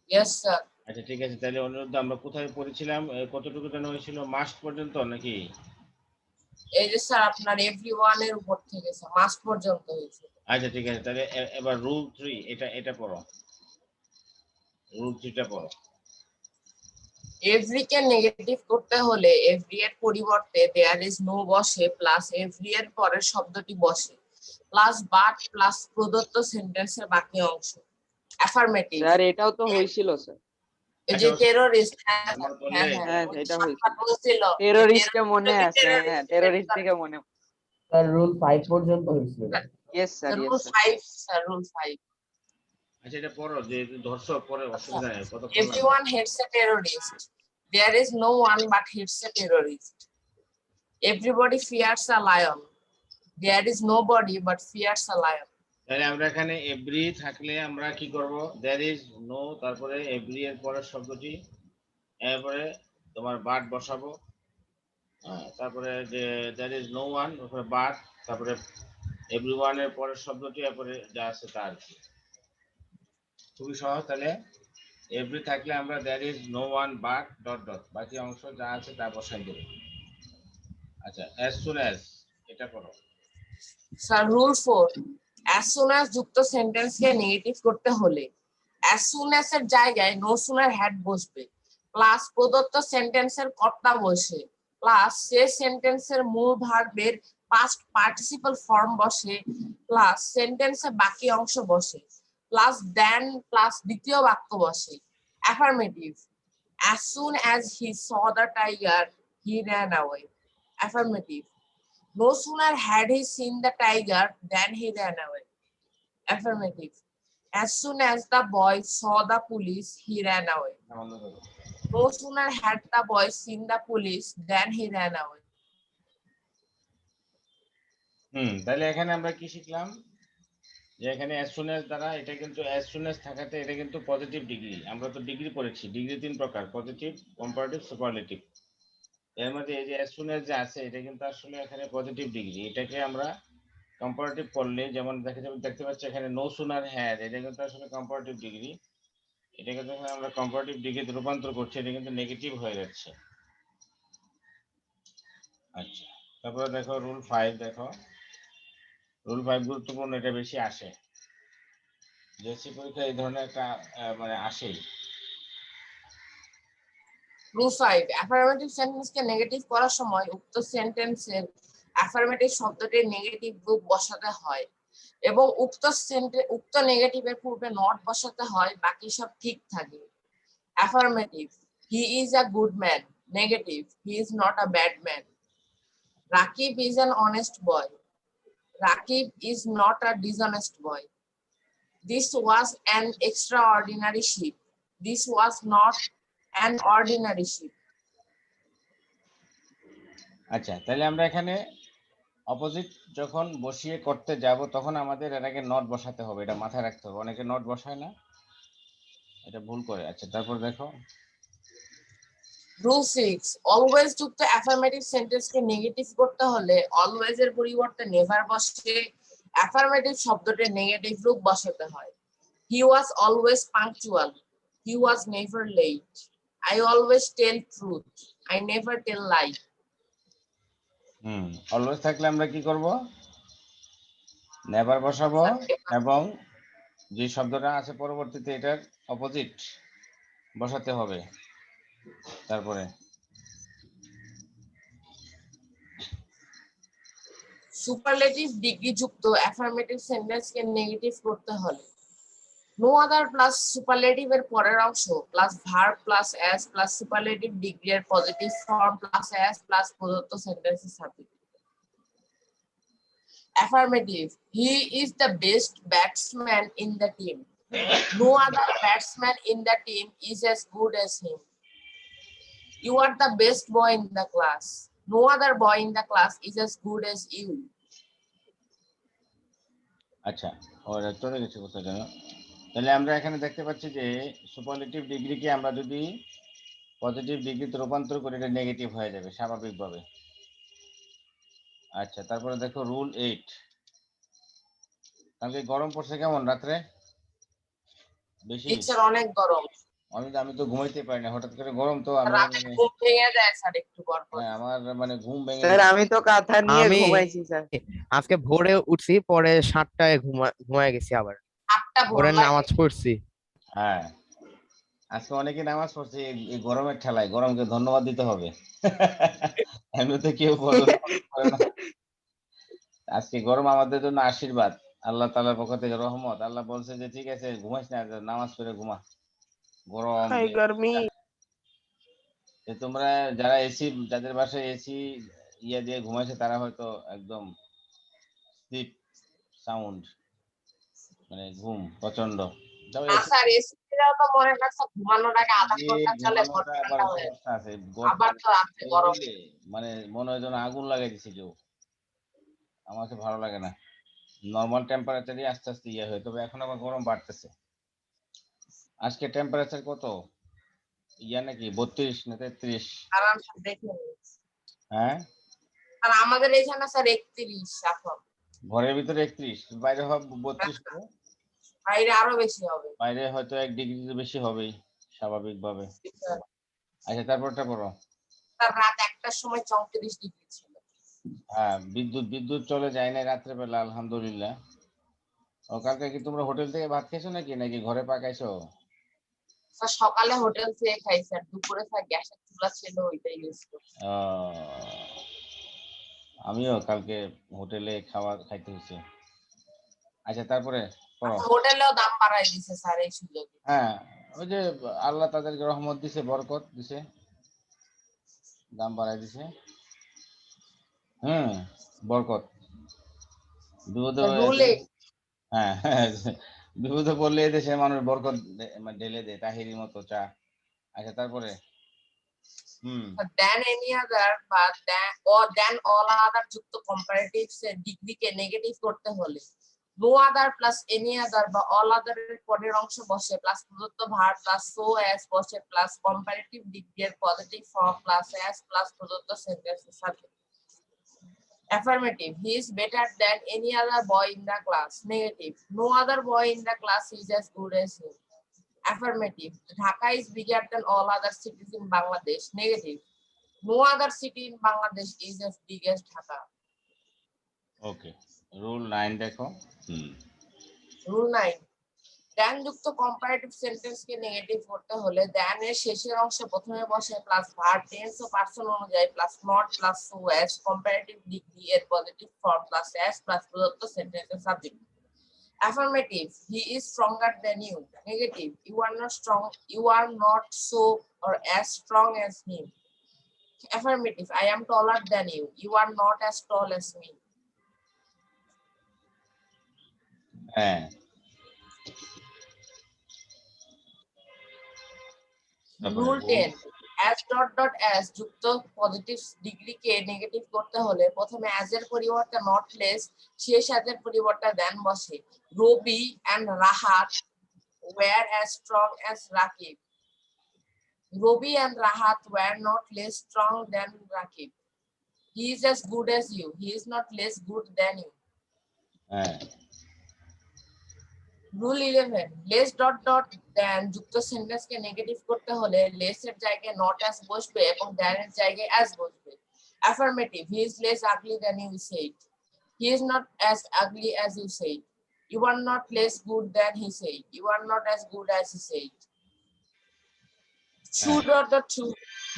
Yes, sir. আচ্ছা ঠিক আছে, তাহলে অনুরোধ আমরা কোথায় পড়েছিলাম, কতটুকু জানা হয়েছিল, মাস্ট পর্যন্ত নাকি? এই যে স্যার আপনার everyone এর উপর থেকে স্যার মাস্ট পর্যন্ত হয়েছে। আচ্ছা ঠিক আছে, তাহলে এবার রুল 3 এটা পড়ো, রুল 3টা পড়ো। every কে নেগেটিভ করতে হলে every এর পরিবর্তে there is no বসে প্লাস every এর পরের শব্দটি বসে প্লাস বাট প্লাস প্রদত্ত সেন্টেন্সের বাকি অংশ। অ্যাফার্মেটিভ। স্যার এটাও তো হয়েছিল স্যার। এই যে টেররিস্ট, হ্যাঁ আমার হ্যাঁ বললে হ্যাঁ হ্যাঁ ওই যে এটা হয়েছিল। শর্টকাট বলছিল টেররিস্টে মনে আছে, হ্যাঁ টেররিস্ট থেকে মনে। স্যার রুল 5 পর্যন্ত হয়েছিল। Yes sir, yes rule sir. 5 sir, rule 5। আচ্ছা এটা পড়ো, যে ধর্ষক পরে অসুবিধা নেই, কতক্ষণ লাগবে? Everyone hates a terrorist. There is no one but hates a terrorist. Everybody fears a lion. There is nobody but fears a lion. তাহলে আমরা এখানে এভরি থাকলে আমরা কি করব, দেয়ার ইজ নো, তারপরে এভরি এর পরের শব্দটি, এরপরে তোমার বাট বসাবো, তারপরে যে দেয়ার ইজ নো ওয়ান, তারপরে বাট, তারপরে এভরিওয়ান এর পরের শব্দটি, এরপরে যা আছে তা আর কি। খুবই সহজ। তাহলে এভরি থাকলে আমরা there is no one but dot dot, বাকি অংশ যা আছে তা বসাই দেব। আচ্ছা অ্যাজ সুন অ্যাজ এটা করো। Sir, rule 4. As soon as যুক্ত সেন্টেন্সকে নেগেটিভ করতে হলে as soon as এর জায়গায় no sooner had বসবে প্লাস প্রদত্ত সেন্টেন্সের কর্তা বসে প্লাস সে সেন্টেন্সের মূল ভার্বের পাস্ট পার্টিসিপল ফর্ম বসে প্লাস সেন্টেন্সের বাকি অংশ বসে প্লাস দেন প্লাস দ্বিতীয় বাক্য বসে। Affirmative. As soon as he saw the tiger, he ran away. Affirmative. No sooner had he seen the tiger than he ran away. Affirmative. As soon as the boy saw the police, he ran away. No sooner had the boy seen the police than he ran away. তাহলে এখানে আমরা কি শিখলাম, যে এখানে as soon as দ্বারা, এটা কিন্তু as soon as থাকাতে এটা কিন্তু পজিটিভ ডিগ্রি। আমরা তো ডিগ্রি পড়েছি, ডিগ্রি 3 প্রকার, পজিটিভ, কম্পারেটিভ, সুপারলেটিভ। এর মধ্যে এই যে as soon as যে আছে এটা কিন্তু আসলে এখানে পজিটিভ ডিগ্রি। এটাকে আমরা কম্পারেটিভ করলে যেমন দেখতে পাচ্ছি এখানে নো সুনার হ্যাড, এটা কিন্তু আসলে কম্পারেটিভ ডিগ্রি। এটাকে যখন আমরা কম্পারেটিভ ডিগ্রিতে রূপান্তর করছি এটা কিন্তু নেগেটিভ হয়ে যাচ্ছে। আচ্ছা তারপরে দেখো রুল 5, দেখো রুল 5 গুরুত্বপূর্ণ, এটা বেশি আসে জেএসসি পরীক্ষা, এই ধরনের একটা মানে আসেই। Rule 5. Affirmative সেন্টেন্সকে নেগেটিভ করার সময় উক্ত সেন্টেন্সের অ্যাফার্মেটিভ শব্দটির নেগেটিভ রূপ বসাতে হয় এবং উক্ত নেগেটিভের পূর্বে নট বসাতে হয়, বাকি সব ঠিক থাকে। Affirmative. He is a good man. Negative. He is not a bad man. Rakib is an honest boy. Rakib is not a dishonest boy. This was an extraordinary ship. This was not an ordinary ship. আচ্ছা তাহলে আমরা এখানে opposite যখন বসিয়ে করতে যাব তখন আমাদের এটাকে নট বসাতে হবে, এটা মাথায় রাখতে হবে। অনেকে নট বসায় না, এটা ভুল করে। আচ্ছা তারপর দেখো Rule 6. অলওয়েজ যুক্ত অ্যাফার্মেটিভ সেন্টেন্সকে নেগেটিভ করতে হলে অলওয়েজ এর পরিবর্তে নেভার বসে অ্যাফার্মেটিভ শব্দটির নেগেটিভ রূপ বসাতে হয়। He was always punctual. He was never late. I always tell truth. I never tell lie. Always থাকলে আমরা কি করব, নেভার বসাবো এবং যে শব্দটা আছে পরবর্তীতে এটার অপোজিট বসাতে হবে। তারপরে সুপারলেটিভ ডিগ্রি যুক্ত অ্যাফার্মেটিভ সেন্টেন্সকে নেগেটিভ করতে হলে নো আদার প্লাস সুপারলেটিভ এর পরের অংশ plus verb plus S plus superlative degree এর positive form plus S plus প্রদত্ত সেন্টেন্সের subject. Affirmative. He is the best batsman in the team. No other batsman in the team is as good as him. You are the best boy in the class. No other boy in the class is as good as you. আচ্ছা ওরা চলে গেছে কোথায় যেন। তাহলে আমরা এখানে দেখতে পাচ্ছি যে সুপারলেটিভ ডিগ্রিকে আমরা যদি পজিটিভ ডিগ্রিতে রূপান্তর করি এটা নেগেটিভ হয়ে যাবে স্বাভাবিকভাবে। আচ্ছা তারপরে দেখো রুল 8। কালকে গরম পড়ছে কেমন রাত্রে? বেশি? স্যার অনেক গরম। আমি তো ঘুমাইতে পারি না, হঠাৎ করে গরম তো আমি রাতে মানে ঘুম ভেঙে যায় স্যার একটু পর পর। হ্যাঁ, আমার মানে ঘুম ভেঙে স্যার যায়। আমি তো কাঁথা নিয়ে আমি ঘুমাইছি স্যার। আজকে ভোরে উঠছি, পরে 7টায় ঘুমায় গেছি, আবার আটটা ভোর ভোরের লাগে। নামাজ পড়ছি। হ্যাঁ, আজকে অনেকে নামাজ পড়ছে এই গরমের ঠেলায়, গরমকে ধন্যবাদ দিতে হবে। এমনিতে কেউ পছন্দ করে না। আজকে গরম আমাদের জন্য আশীর্বাদ, আল্লাহ তাআলার পক্ষ থেকে রহমত। আল্লাহ বলছে যে ঠিক আছে ঘুমাইস না, নামাজ পড়ে ঘুমা, গরম যে। যে তোমরা যারা এসি, যাদের বাসায় এসি ইয়ে দিয়ে ঘুমাইছে তারা হয়তো একদম স্লিপ সাউন্ড, মানে ঘুম প্রচন্ড। তবে না এসি স্যার এসি দিলেও তো মনে করছে ঘুমানোর আগে আধা দিয়ে ঘন্টা চলে ঘর ঘুমানোটা আবার ঠান্ডা হয়ে যায়। সমস্যা আছে। আবার তো রাত্রে গরম। মানে মনে হয় যেন আগুন লাগাই দিছে কেউ, আমার কাছে ভালো লাগে না। নর্মাল টেম্পারেচারই আস্তে আস্তে ইয়ে হয়, তবে এখন আবার গরম বাড়তেছে। আজকে টেম্পারেচার কত ইয়া নাকি 32 না 33? আরাম দেখে নিন। হ্যাঁ, আর আমাদের এখানে স্যার 31 এখন। ঘরের ভিতরে 31, বাইরে হবে 32 হবে। বাইরে আরো বেশি হবে। বাইরে হয়তো 1 ডিগ্রি বেশি হবেই স্বাভাবিকভাবে। আচ্ছা, তারপরটা পড়ো। তার রাত 1টার সময় 34 ডিগ্রি ছিল। হ্যাঁ, বিদ্যুৎ চলে যায় না রাত্রেবেলা, আলহামদুলিল্লাহ। ও কালকে কি তোমরা হোটেল থেকে ভাত খেয়েছো নাকি ঘরে পাকাইছো? স্যার সকালে হোটেল থেকে খাই স্যার, দুপুরে স্যার গ্যাসের চুলা ছিল ওইটাই ইউজ করি। আমিও কালকে হোটেলে খাইতে হয়েছে। আচ্ছা, তারপরে পড়ো। হোটেলেও দাম বাড়াই দিছে স্যার এই সুযোগে। হ্যাঁ, ওই যে আল্লাহ তাদেরকে রহমত দিছে, বরকত দিছে, দাম বাড়াই দিছে। বরকত বিপদে রুলে হ্যাঁ, বিপদে পড়লে এদেশে মানুষ বরকত মানে ঢেলে দেয়, তাহিরির মতো চা। আচ্ছা, তারপরে than any other বা than all other যুক্ত কম্পারেটিভস এর ডিগ্রিকে নেগেটিভ করতে হলে no other plus any other বা all other এর পরের অংশ বসে প্লাস প্রদত্ত ভার প্লাস so as বসে প্লাস কম্পারেটিভ ডিগ্রি এর positive form plus as plus প্রদত্ত সেন্টেন্সের সাথে। Affirmative, he is better than any other boy in the class. Negative, no other boy in the class is as good as him. Affirmative, Dhaka is bigger than all other cities in Bangladesh. Negative, no other city in Bangladesh is as big as Dhaka. Okay, rule 9 দেখো। Rule 9. Dan যুক্ত comparative সেন্টেন্সকে negative করতে হলে dan এর শেষের অংশে প্রথমে বসে প্লাস ভার্ব টেন্স ও পার্সন অনুযায়ী plus not plus so as comparative degree এর positive form plus as plus প্রদত্ত সেন্টেন্সের subject. Affirmative, he is stronger than you. Negative, you are not strong, you are not so or as strong as him. Affirmative, I am taller than you. You are not as tall as me. হ্যাঁ, Rule 10, as dot dot as যুক্ত positive ডিগ্রিকে negative করতে হলে প্রথমে as এর পরিবর্তে not less, শেষ as এর পরিবর্তে than বসে। Robi and Rahat were as strong as Rakib. Robi and Rahat were not less strong than Rakib. He is as good as you. He is not less good than you. হ্যাঁ, Rule 11, less dot dot than যুক্ত সেন্টেন্সকে negative করতে হলে less এর জায়গায় not as বসবে এবং than এর জায়গায় as বসবে। Affirmative, he is less ugly than you said. He is not as ugly as you said. You are not less good than he said. You are not as good as he said. True dot dot true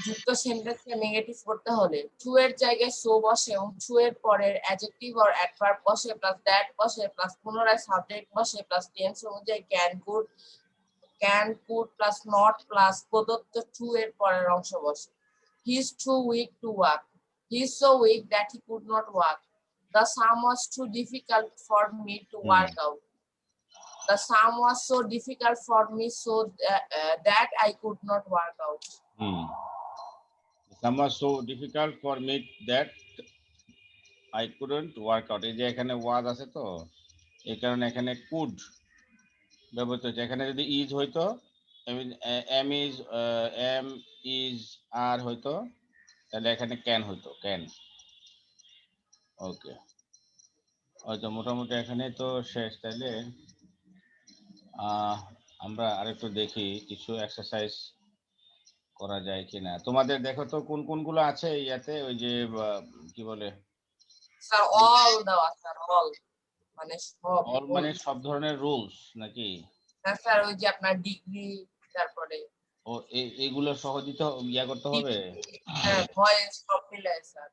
যুক্ত সেন্টেন্সকে negative করতে হলে true এর জায়গায় so বসে এবং too এর পরের adjective or adverb বসে প্লাস দ্যাট বসে প্লাস পুনরায় সাবজেক্ট বসে প্লাস টেন্স অনুযায়ী can could plus not plus প্রদত্ত ট্রু এর পরের অংশ বসে। He is too weak to walk, he is so weak that he could not walk, the sum was too difficult for me to work out, the sum was so difficult for me so that I could not work out. Some was so difficult for me that I couldn't work out. এই যে এখানে ওয়াজ আছে তো, এই কারণে এখানে could ব্যবহৃত হচ্ছে। এখানে যদি ইজ হইতো, এম ইজ আর হইতো, তাহলে এখানে ক্যান হইতো, ক্যান। ওকে, হয়তো মোটামুটি এখানে তো শেষ। তাইলে আমরা আরেকটু দেখি কিছু এক্সারসাইজ করা যায় কিনা। তোমাদের দেখো তো কোন কোনগুলো আছে ইয়াতে, ওই যে কি বলে, স্যার অল দেওয়া স্যার অল মানে সব অল মানে সব ধরনের রুলস নাকি? হ্যাঁ স্যার ওই যে আপনার ডিগ্রি তারপরে ও এইগুলো সহ দিতে ইয়া করতে হবে। হ্যাঁ ভয়েস সব মিলে স্যার।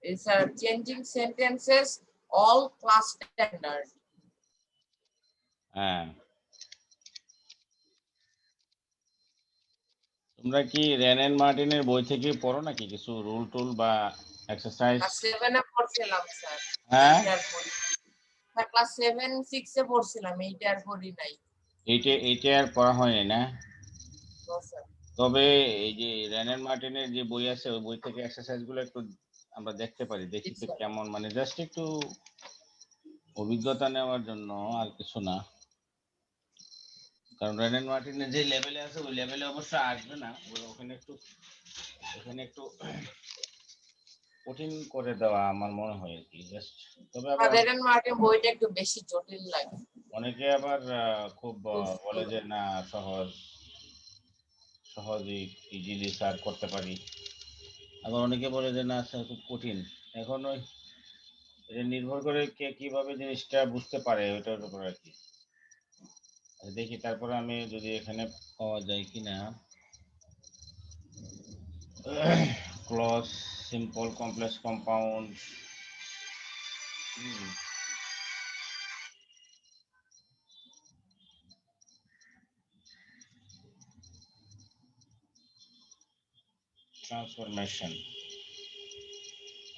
এই sir changing sentences all class standard. হ্যাঁ, তোমরা কি রেন এন্ড মার্টিনের বই থেকে পড়ো নাকি কিছু রুল টুল বা এক্সারসাইজ? ক্লাস 7 এ পড়ছিলাম স্যার। হ্যাঁ, এইটার পড়ি স্যার ক্লাস 7 6 এ পড়ছিলাম, এইটার পড়ি নাই। এইটা আর পড়া হয়নি না? তো স্যার তবে এই যে রেন এন্ড মার্টিনের যে বই আছে ওই বই থেকে এক্সারসাইজ গুলো একটু আমরা দেখতে পারি, দেখি তো কেমন, মানে জাস্ট একটু অভিজ্ঞতা নেওয়ার জন্য, আর কিছু না। কারণ রেন এন্ড মার্টিনের যে লেভেলে আছে ওই লেভেলে অবশ্য আসবে না, ওখানে একটু কঠিন করে দেওয়া আমার মনে হয় আর কি, জাস্ট। তবে আবার রেন মার্টিন বইটা একটু বেশি জটিল লাগে। অনেকে আবার খুব বলে যে না সহজেই ইজিলি স্যার করতে পারি, আবার অনেকে বলে যে না স্যার খুব কঠিন। এখন ওই এটা নির্ভর করে কে কিভাবে জিনিসটা বুঝতে পারে ওইটার উপর আর কি। আচ্ছা, দেখি তারপরে আমি যদি এখানে পাওয়া যায় কিনা clause, simple, complex, compound. Transformation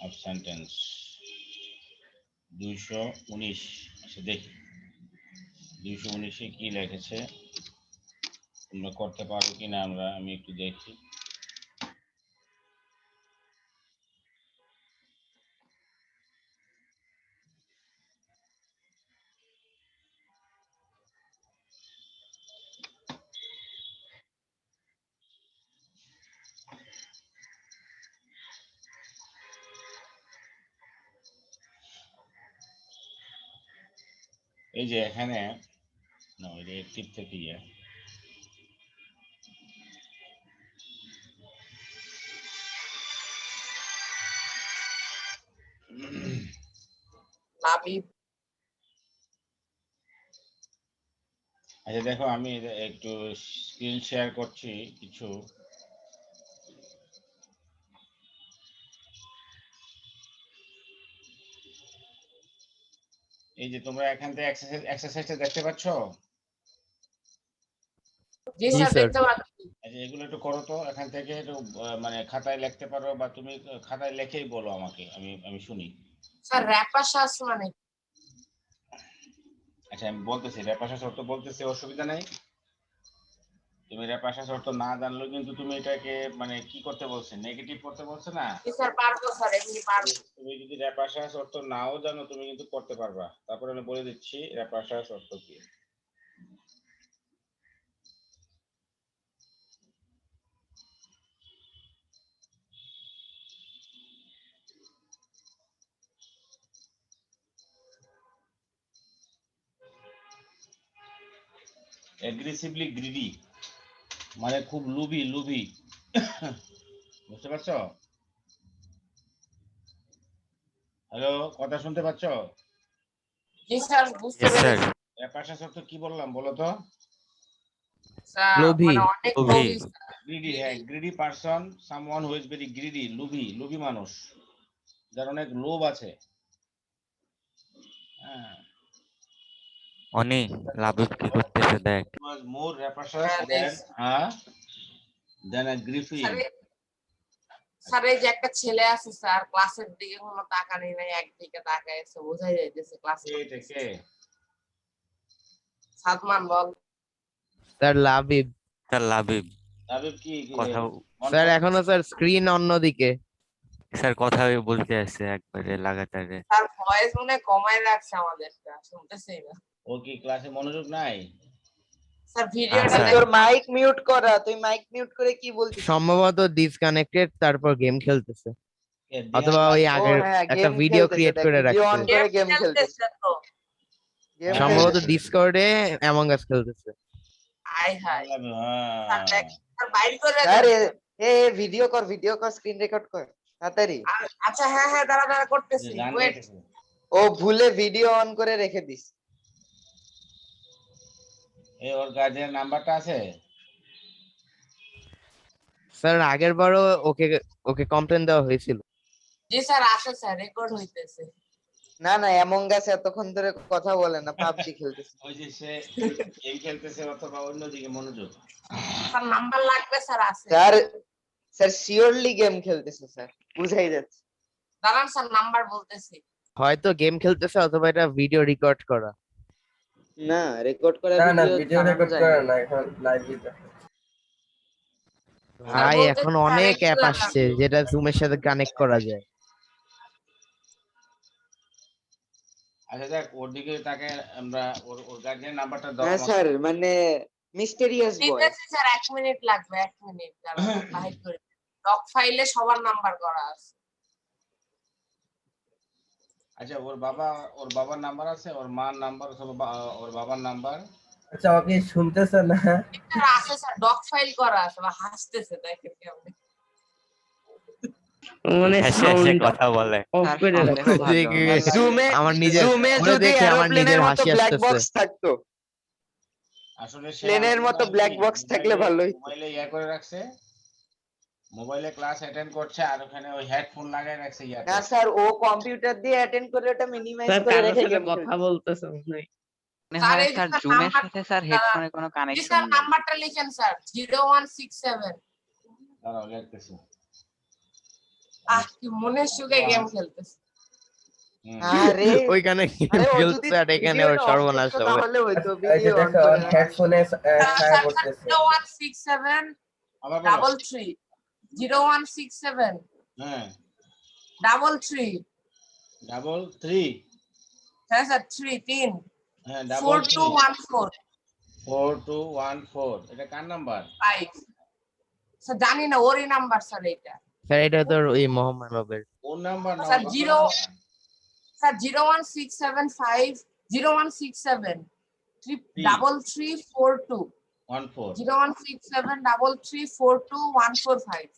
of sentence 219। আচ্ছা দেখি 219-এ কি লিখেছে, তোমরা করতে পারো কিনা আমি একটু দেখি। এই যে এখানে না, ওই যে টিপ থেকে লাবিব আচ্ছা দেখো, আমি একটু স্ক্রিন শেয়ার করছি কিছু। এই যে তোমরা এখান থেকে এক্সারসাইজটা দেখতে পাচ্ছ? জি জি স্যার স্যার। দেখতে পাচ্ছি। আচ্ছা এগুলো একটু করো তো, এখান থেকে একটু মানে খাতায় লিখতে পারো, বা তুমি খাতায় লিখেই বলো আমাকে, আমি শুনি। স্যার র্যাপাশাস মানে আচ্ছা আমি বলতেছি, রেপাশা শর্ত বলতেছি, অসুবিধা নেই। তুমি রেপাশা শর্ত না জানলেও কিন্তু তুমি এটাকে মানে কি করতে বলছে, নেগেটিভ করতে বলছে না। জি স্যার পারবো স্যার, এমনি পারবো। তুমি যদি রেপাশা শর্ত নাও জানো তুমি কিন্তু করতে পারবা। তারপরে আমি বলে দিচ্ছি রেপাশা শর্ত কি। অ্যাগ্রেসিভলি গ্রিডি মানে খুব লুভি বুঝতে পারছো? হ্যালো, কথা শুনতে পাচ্ছ? জি স্যার বুঝতে Yes, sir. পেরেছি। রেপাশা শর্ত কি বললাম বলো তো? স্যার লোভী। মানে অনেক লোভী। লোভী স্যার। গ্রিডি, হ্যাঁ, greedy person, someone who is very greedy, লুভি মানুষ, যার অনেক লোভ আছে। হ্যাঁ, অনি লাবিব কি করতেছে দেখ। was more rapacious হ্যাঁ দেখছি। than a griffin. Sir sir এই যে একটা ছেলে আছে স্যার ক্লাসের দিকে কোনো তাকানি নাই, একদিকে তাকায় আছে, বোঝাই যাইতেছে ক্লাস কে কে? সাদমান বল। স্যার লাবিব। স্যার লাবিব লাবিব কি কথা স্যার এখনো স্যার স্ক্রিন অন্যদিকে। স্যার কথা বলতে আছে একবারে লাগাতারে। তার ভয়েস মনে হয় কমায় রাখছে, আমাদেরটা শুনতেছেই না। ও কি ক্লাসে মনোযোগ নাই? স্যার ভিডিওটা স্যার। তোর মাইক মিউট করা, তুই মাইক মিউট করে কি বলছিস? সম্ভবত ডিসকানেক্টেড, তারপর গেম খেলতেছে। অথবা ওই ও আগের হ্যাঁ একটা গেম ভিডিও খেলতেছে, ক্রিয়েট দেখ করে ভিডিও রাখছে অন করে গেম খেলতেছে, খেলতেছে তো। গেম হ্যাঁ, সম্ভবত খেলতেছে। ডিসকর্ডে অ্যামং আস খেলতেছে। আয় হায় স্যার হ্যাঁ দেখ স্যার বাইর করে স্যার দেন এ ভিডিও কর স্ক্রিন রেকর্ড কর তাড়াতাড়ি। আচ্ছা হ্যাঁ হ্যাঁ দাঁড়া দাঁড়া করতেছি গান ওয়েট গাইতেছে। ও ভুলে ভিডিও অন করে রেখে দিস। এই ওর গার্জেন নাম্বারটা আছে? স্যার আগের বারও ওকে ওকে কমপ্লেন দেওয়া হয়েছিল। জি স্যার আছে স্যার রেকর্ড হইতেছে না না অ্যামং আস এতক্ষণ ধরে কথা বলে না, পাবজি খেলতেছে। ওই যে সে গেম খেলতেছে অথবা অন্যদিকে মনোযোগ। স্যার নাম্বার লাগবে স্যার আছে স্যার স্যার শিওরলি গেম খেলতেছে স্যার, বুঝাই যাচ্ছে। দাঁড়ান স্যার নাম্বার বলতেছি হয়তো গেম খেলতেছে অথবা এটা ভিডিও রেকর্ড করা। না রেকর্ড করা না না ভিডিও ভিডিও চালানো রেকর্ড যায় করে না। না, এখন লাইভ ভিডিও। ভাই বলতে এখন স্যার অনেক এই অ্যাপ যে আসছে যেটা জুমের সাথে কানেক্ট করা যায়। আচ্ছা দেখ ওর দিকে তাকে আমরা ওর গার্জেন নাম্বারটা দাও হ্যাঁ আমাকে। স্যার মানে মিস্টেরিয়াস বয়। দিতেছি স্যার 1 মিনিট লাগবে 1 মিনিট দাঁড়ান বাইর করে ডক ফাইলে সবার নাম্বার করা আছে আচ্ছা ওর বাবার নাম্বার আছে, ওর মার নাম্বার অথবা ওর বাবার নাম্বার? আচ্ছা ওকে শুনতেছে না? স্যার আছে স্যার ডক ফাইল করা আছে বা হাসতেছে দেখেন কেমন মানে হেসে হেসে কথা বলে। অফ তার করে সন্দেহ রাখছে। ভালো। দেখে জুমে আমার নিজের জুমে ওরে যদি দেখে আমার এরোপ্লেনের নিজের মতো হাসি ব্ল্যাক আসতেছে। বক্স থাকতো, আসলে সে প্লেনের মতো ব্ল্যাক বক্স থাকলে ভালো হইতো। মোবাইলে ইয়া করে রাখছে, মোবাইলে ক্লাস অ্যাটেন্ড করছে আর ওখানে ওই হেডফোন লাগায় রাখছে ইয়াতে। না স্যার ও কম্পিউটার দিয়ে অ্যাটেন্ড করে ওটা মিনিমাইজ স্যার করে কারোর রেখে সাথে গেম কথা বলতেছে মনে হয়। মনে স্যার হয় এই যে স্যার স্যার জুমের নাম্বার সাথে স্যার হেডফোনে কোনো জি কানেকশন স্যার নেই। নাম্বারটা লিখেন স্যার 0167 দাঁড়াও লিখতেছি। কি মনে সুখে গেম খেলতেছে আরে ওইখানে আরে ও যদি খেলছে আর এখানে ওর ভিডিওটা অফ সর্বনাশ করতো হবে। তাহলে হয়তো এই যে ভিডিও অন দেখো করে রাখা। হেডফোনে ছায়া স্যার পড়তেছে। 0167 আবার বলো। ডাবল থ্রি 0167 হ্যাঁ ডাবল থ্রি 33 হ্যাঁ স্যার 3 হ্যাঁ 4214 4214 এটা কার নাম্বার? 5 স্যার জানি না ওরই নাম্বার স্যার এটা স্যার এটা তো ওই মোহাম্মদের। ওর নাম্বার না স্যার ওর বাবার জিরো নাম্বার? স্যার 01675 0167 33342 14 01673342145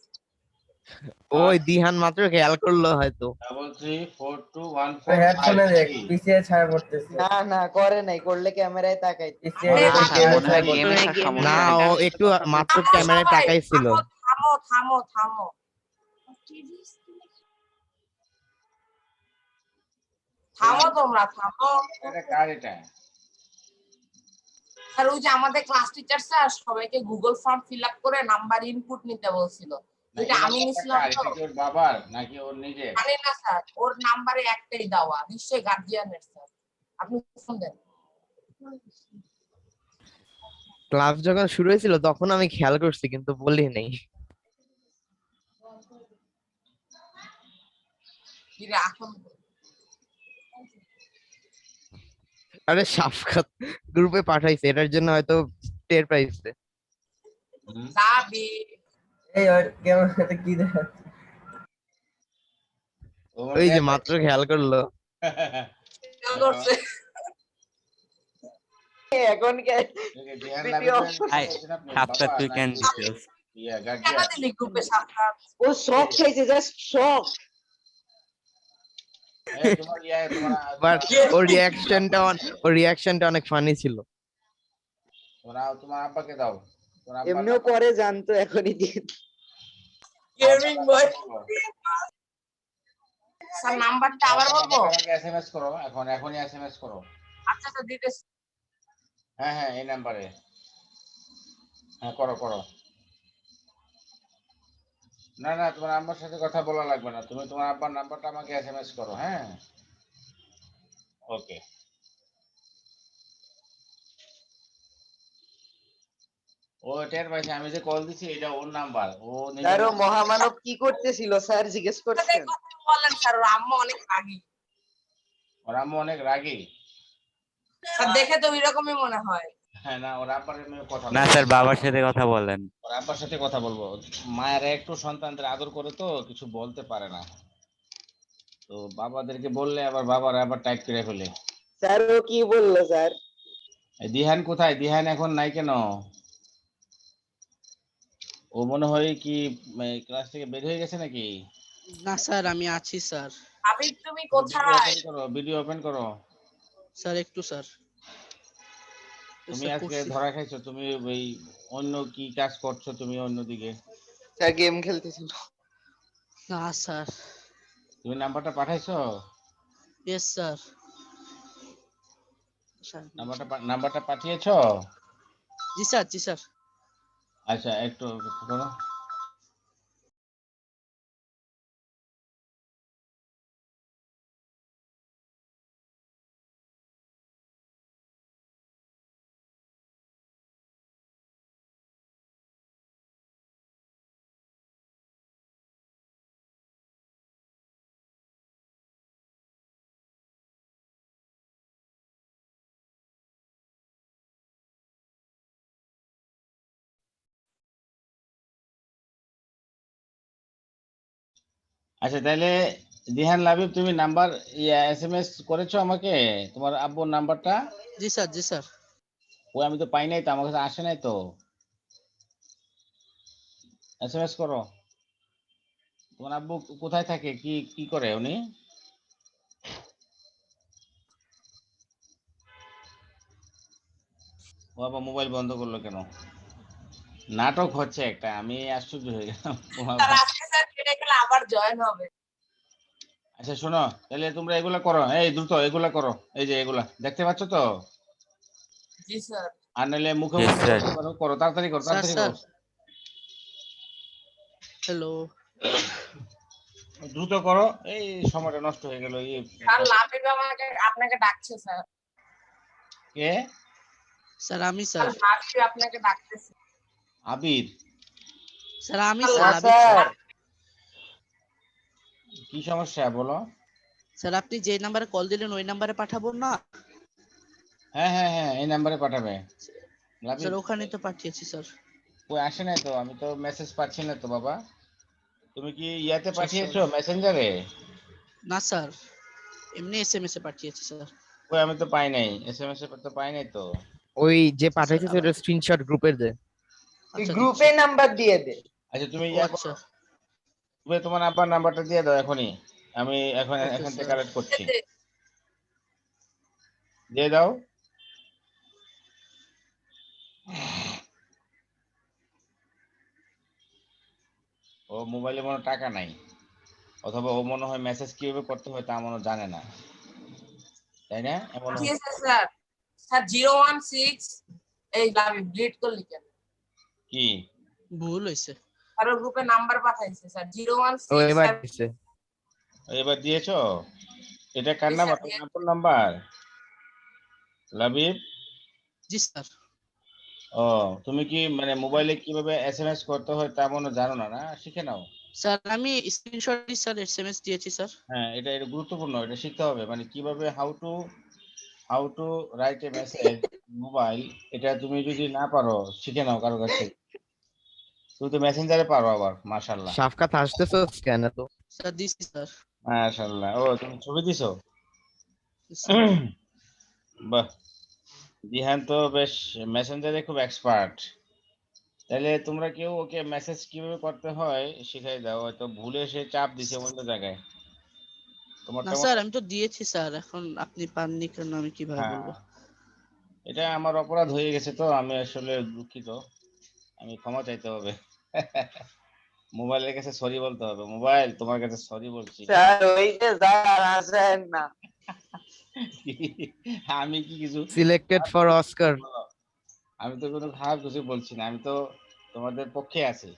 ওই দিহান মাত্র খেয়াল করলো হয়তো। 334214 হেডফোনে দেখ পিছিয়ে ছায়া পড়তেছে। না না করে নাই, করলে ক্যামেরায় তাকাই। পিছিয়ে আরে দেখো স্যার, ছায়া মনে হয় পড়তেছে। গেমে স্যার সমস্যা না হয়েছে। ও একটু মাত্র ক্যামেরায় সবাই, তাকাইছিল। থামো থামো থামো থামো তোমরা থামো এটা কার এটা? স্যার ওই যে আমাদের ক্লাস টিচার স্যার সবাইকে গুগল ফর্ম ফিল আপ করে নাম্বার ইনপুট নিতে বলছিল না, এটা এই আমি নাম্বারটা নিছিলাম কার? তো এটা কি ওর বাবার নাকি ওর নিজের? জানি না স্যার ওর নাম্বারে একটাই দেওয়া নিশ্চয়ই গার্জিয়ানের স্যার আপনি ফোন দেন ক্লাস যখন শুরু হয়েছিল তখন আমি খেয়াল করছি কিন্তু বলি নাই। কি রে এখন আরে সাফকাত গ্রুপে পাঠাইছে এটার জন্য হয়তো টের পাইছে। হুম? যাবি এই ওর ক্যামেরাতে কি দেখাচ্ছে? ও মনে ওই যে হয় মাত্র খেয়াল করলো। কেউ করছে এখন দেখে ধ্যান ভিডিও লাগবে। হাই, সাপটা তুই কেন দিছিস? ইয়া কেন গার্জিয়ান। দিলি গ্রুপে সাবধান ও শক খাইছে, জাস্ট শক। এই তোমার ইয়া তোমার বাট ওর রিয়াকশনটা অনেক ফানি ছিল। তোমার আব্বাকে দাও। তোমার আব্বার এমনিও নাম্বার- পরে জানতো, এখনই দিয়ে গেমিং বয় বলো। স্যার নাম্বারটা আবার বলবো আমাকে এসএমএস করো এখনই এসএমএস করো। আচ্ছা স্যার দিতেছি হ্যাঁ হ্যাঁ এই নাম্বারে হ্যাঁ করো না না তোমার আব্বার সাথে কথা বলা লাগবে না, তুমি তোমার আব্বার নাম্বারটা আমাকে এসএমএস করো। হ্যাঁ ওকে। ও টের পাইছে আমি যে কল দিছি এটা ওর নাম্বার। ও নিজে আরো মহামানব কি করতেছিল স্যার জিজ্ঞেস করছেন? কথা বলেন স্যার ওর আম্মা অনেক রাগী ওর আম্মু অনেক রাগী। স্যার দেখে তো এরকমই মনে হয় হ্যাঁ না ওর আব্বার আমি কথা না বলবো। স্যার বাবার সাথে কথা বলেন। ওর আব্বার সাথে কথা বলবো। মায়েরা একটু সন্তানদের আদর করে তো কিছু বলতে পারে না। তো বাবাদেরকে বললে আবার বাবারা আবার টাইট করে ফেলে। স্যার ও কি বললো স্যার? এই দিহান কোথায়? দিহান এখন নাই কেন? ও মনে হয় কি ক্লাস থেকে বের হয়ে গেছে নাকি? না স্যার আমি আছি স্যার। আবির তুমি কোথায়? ভিডিও ওপেন করো। স্যার একটু স্যার। তুমি স্যার, আজকে করছি। ধরা খাইছো, তুমি ওই অন্য কি কাজ করছো তুমি অন্যদিকে? স্যার গেম খেলতেছিল। না স্যার। তুমি নাম্বারটা পাঠাইছো? Yes sir. স্যার, নাম্বারটা পাঠিয়েছো? জি স্যার, জি স্যার। আচ্ছা একটু করো। আচ্ছা তাহলে দিহান লাবিব তুমি নাম্বার এসএমএস করেছো আমাকে তোমার আব্বুর নাম্বারটা? জি স্যার, জি স্যার। ওই আমি তো পাই নাই তো, আমার কাছে আসে নাই তো। এসএমএস করো। তোমার আব্বু কোথায় থাকে, কি কি করে উনি? ও আবার মোবাইল বন্ধ করলো কেন? নাটক হচ্ছে একটা, আমি আশ্চর্য হয়ে গেলাম। ও স্যার আবার- আজকে স্যার কেটে গেলে আবার জয়েন হবে। আচ্ছা শোনো, তাহলে তোমরা এগুলা করো, এই দ্রুত এগুলা করো, এই যে এগুলা দেখতে পাচ্ছ তো? জি স্যার। আর নাহলে মুখে Yes, মুখে sir. করতে পারো, করো তাড়াতাড়ি করো, স্যার, তাড়াতাড়ি স্যার। করো। হ্যালো। দ্রুত করো, এই সময়টা নষ্ট হয়ে গেল। স্যার লাবিব আমাকে আপনাকে ডাকছে স্যার। কে? স্যার আমি স্যার স্যার। লাবিব আপনাকে ডাকতেছে। আবির? স্যার আমি স্যার, স্যার, হ্যাঁ আবির স্যার। স্যার। কি সমস্যা বলো? স্যার আপনি যে নাম্বারে কল দিলেন ওই নাম্বারে পাঠাবো না? হ্যাঁ হ্যাঁ হ্যাঁ, এই নাম্বারে পাঠাবে। লাবিব স্যার ওখানে তো পাঠিয়েছি স্যার। কই আসে নাই তো, আমি তো মেসেজ পাচ্ছি না তো বাবা। তুমি কি ইয়াতে আচ্ছা, পাঠিয়েছো স্যার। মেসেঞ্জারে? না স্যার, এমনি এসএমএস এ পাঠিয়েছি স্যার। কই আমি তো পাই নাই, এসএমএস এ তো পাই নাই তো। ওই যে আচ্ছা, পাঠাইছে স্যার, সেটা স্ক্রিনশট গ্রুপের দে। তুই আচ্ছা গ্রুপে দিচ্ছি। নাম্বার দিয়ে দে। আচ্ছা তুমি ও ইয়া আচ্ছা। করো, তুমি তোমার আব্বার নাম্বারটা দিয়ে দাও এখনই, আমি এখন ওকে এখান থেকে স্যার। কালেক্ট করছি। দিয়ে দাও। ও মোবাইলে মনে হয় টাকা নাই, অথবা ও মনে হয় মেসেজ কিভাবে করতে হয় তা মনে হয় জানে না, তাই না? এমন ঠিক আছে স্যার। স্যার 016 এই লাবিব ডিলিট করলি কেন? কি? ভুল হয়েছে। কারো গ্রুপে নাম্বার পাঠাইছে স্যার ও এবার 016 দিছে। এবার দিয়েছো? এটা কার জি নাম্বার? স্যার, তোমার আব্বুর নাম্বার? লাবিব? জি স্যার। ও, তুমি কি মানে মোবাইলে কিভাবে এসএমএস করতে হয় তা মনে হয় জানো না, না শিখে নাও। স্যার আমি স্ক্রিনশট স্যার এসএমএস দিয়েছি স্যার। হ্যাঁ এটা গুরুত্বপূর্ণ, এটা শিখতে হবে, মানে কিভাবে how to write a message mobile. এটা তুমি যদি না পারো শিখে নাও কারো কাছ থেকে। তুমি তো মেসেঞ্জারে পারো আবার, মাশাআল্লাহ। সাফকাত হাসতেছো কেন তো? স্যার দিছি স্যার। মাশাআল্লাহ, ও তুমি ছবি দিছো? স্যার বাহ, দিহান তো বেশ মেসেঞ্জারে খুব এক্সপার্ট। তাহলে তোমরা কেউ ওকে মেসেজ কিভাবে করতে হয় শিখাই দাও, হয়তো ভুলে সে চাপ দিছে অন্য জায়গায়। না তোমারটা স্যার আমি তো দিয়েছি স্যার, এখন আপনি পাননি কেন আমি কিভাবে হ্যাঁ, বলবো? এটা আমার অপরাধ হয়ে গেছে তো, আমি আসলে দুঃখিত, আমি ক্ষমা চাইতে হবে। মোবাইলের কাছে সরি বলতে হবে, মোবাইল তোমার কাছে সরি বলছি। স্যার ওই যে স্যার আসেন না। আমি কি কিছু সিলেক্টেড ফর অস্কার। আমি তো কোনো খারাপ কিছু বলছি না, আমি তো তোমাদের পক্ষে আছি,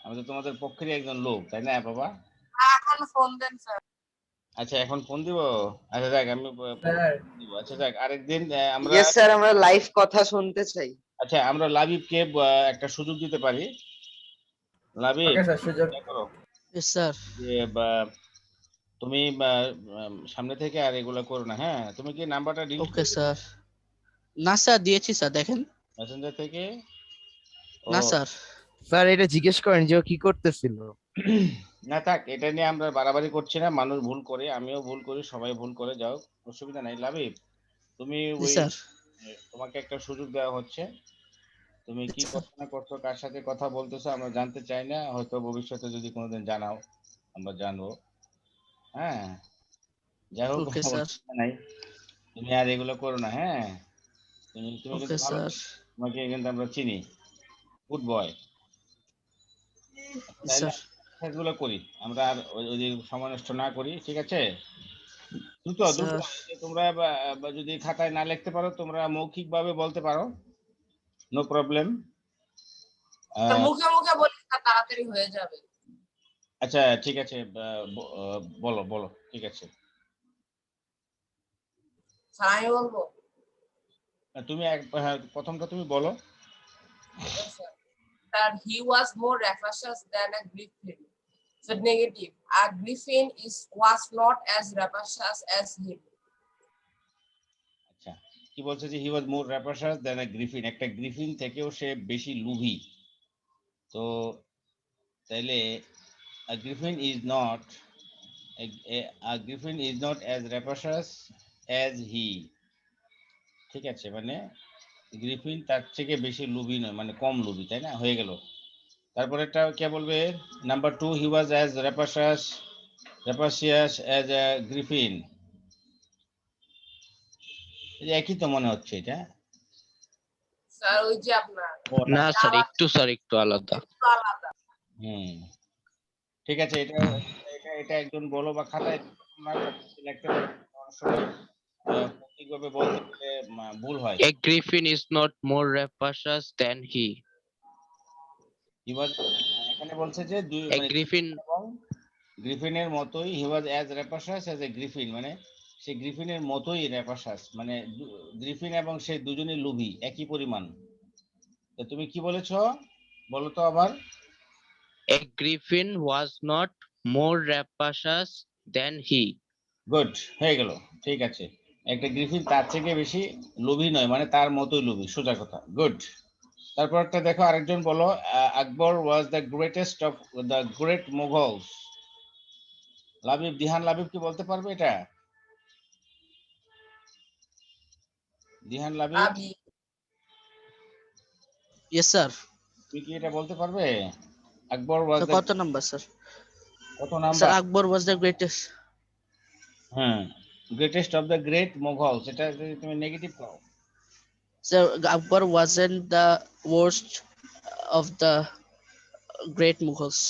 আমি তো তোমাদের পক্ষেরই একজন লোক, তাই না বাবা? এখন ফোন দেন স্যার। আচ্ছা এখন ফোন দিব। আচ্ছা যাক, আমি স্যার দিব। আচ্ছা যাক, আরেকদিন আমরা ইয়েস স্যার, আমরা লাইভ কথা শুনতে চাই। আচ্ছা আমরা লাবিবকে একটা সুযোগ দিতে পারি। লাবিব ওকে স্যার সুযোগ। ইয়া করো ইয়েস স্যার। যে তুমি সামনে থেকে আর এগুলা করো না, হ্যাঁ? তুমি কি নাম্বারটা ডিলিট ওকে করে স্যার। না স্যার দিয়েছি স্যার, দেখেন। মেসেঞ্জার থেকে? ও না স্যার। স্যার এটা জিজ্ঞেস করেন যে ও কি করতেছিল। না থাক, এটা নিয়ে আমরা বাড়াবাড়ি করছি না, মানুষ ভুল করে, আমিও ভুল করি, সবাই ভুল করে, যাও, অসুবিধা নাই। লাবিব, তুমি জি ওই স্যার। তোমাকে একটা সুযোগ দেওয়া হচ্ছে, তুমি কি করছো না করছো, কার সাথে কথা বলতেছো আমরা জানতে চাই না, হয়তো ভবিষ্যতে যদি কোনোদিন জানাও আমরা জানবো। হ্যাঁ, যাই হোক, ওকে স্যার। অসুবিধা নাই, তুমি আর এগুলো করো না। হ্যাঁ, তুমি তুমি ওকে কিন্তু ভালো, স্যার। তোমাকে কিন্তু আমরা চিনি, গুড বয়। তাহলে স্যার। কাজগুলো করি আমরা, আর ওই যে সময় নষ্ট না করি, ঠিক আছে? দ্রুত দ্রুত, স্যার। তোমরা বা যদি খাতায় না লিখতে পারো, তোমরা মৌখিক ভাবে বলতে পারো, নো প্রবলেম। স্যার মুখে মুখে বলি স্যার, তাড়াতাড়ি হয়ে যাবে। আচ্ছা ঠিক আছে, বলো বলো, ঠিক আছে। স্যার আমি বলবো। তুমি প্রথমটা তুমি বলো। Yes, sir. That he was more rapacious than a griffin. So negative. A griffin was not as rapacious as him. আচ্ছা, কি বলছে যে হি ওয়াজ মোর র্যাপাশাস দ্যান আ গ্রিফিন, একটা গ্রিফিন থেকেও সে বেশি লোভী। তো তাইলে a griffin is not a griffin is not as rapacious as he, ঠিক আছে, মানে গ্রিফিন তার থেকে বেশি লোভী নয়, মানে কম লোভী, তাই না? হয়ে গেল। তারপরে একটা কে বলবে? Number 2, he was as rapacious as a griffin, একই তো মনে হচ্ছে এটা। স্যার ওই যে আপনার না স্যার, একটু আলাদা। একটু আলাদা। হুম, ঠিক আছে, এটা এটা এটা একজন বলো, বা খাতায় তোমরা লিখতে পারো, অনেক সময় প্রতীকভাবে বলতে গেলে ভুল হয়। A griffin is not more rapacious than he. হি ওয়াজ, এখানে বলছে যে দুই, A মানে griffin, এবং গ্রিফিনের মতোই, he was as rapacious as a griffin, মানে সে গ্রিফিনের মতোই র্যাপাশাস, মানে গ্রিফিন এবং সে দুজনেই লোভী একই পরিমাণ। তো তুমি কি বলেছো, বলো তো আবার। a griffin was not more rapacious than he. Good, হয়ে গেল, ঠিক আছে। একটা গ্রিফিন তার থেকে বেশি লোভী নয়, মানে তার মতোই লোভী, সোজা কথা, গুড। তারপর একটা দেখো, আরেকজন বলো, Akbar was the greatest of the great Mughals. Labib, Dihan Labib কি বলতে পারবে এটা? দিহান লাবিব, আবি ইয়েস স্যার। তুমি কি এটা বলতে পারবে? আকবর ওয়াজ দ্য, কত নাম্বার স্যার? কত sir number? Akbar was the greatest. হ্যাঁ, greatest of the great Mughals, এটা যদি তুমি নেগেটিভ পাও। Sir Akbar wasn't the worst of the great Mughals.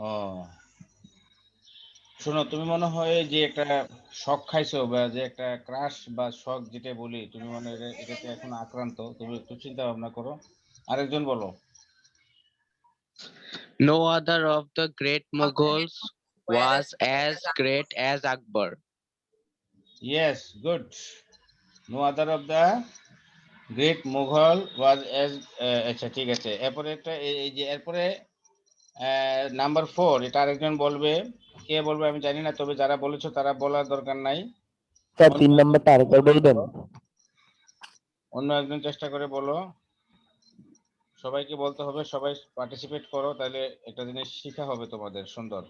ও, শোনো, তুমি মনে হয় যে একটা শক খাইছো, বা যে একটা ক্রাশ বা শক যেটা বলি, তুমি মনে হয় এটাতে এখন আক্রান্ত, তুমি একটু চিন্তা ভাবনা করো। আরেকজন বলো। No other of the great Mughals was as great as Akbar. Yes, good. No other of the great Mughal was as, আচ্ছা ঠিক আছে। এরপরে একটা এই যে এরপরে নাম্বার 4, এটা আরেকজন বলবে। কে বলবে আমি জানি না, তবে যারা বলেছো তারা বলার দরকার নাই। স্যার অন্য 3 নাম্বারটা আরেকবার বলবেন? অন্য একজন চেষ্টা করে বলো। সবাইকে বলতে হবে, সবাই পার্টিসিপেট করো, তাহলে একটা জিনিস শেখা হবে তোমাদের সুন্দর।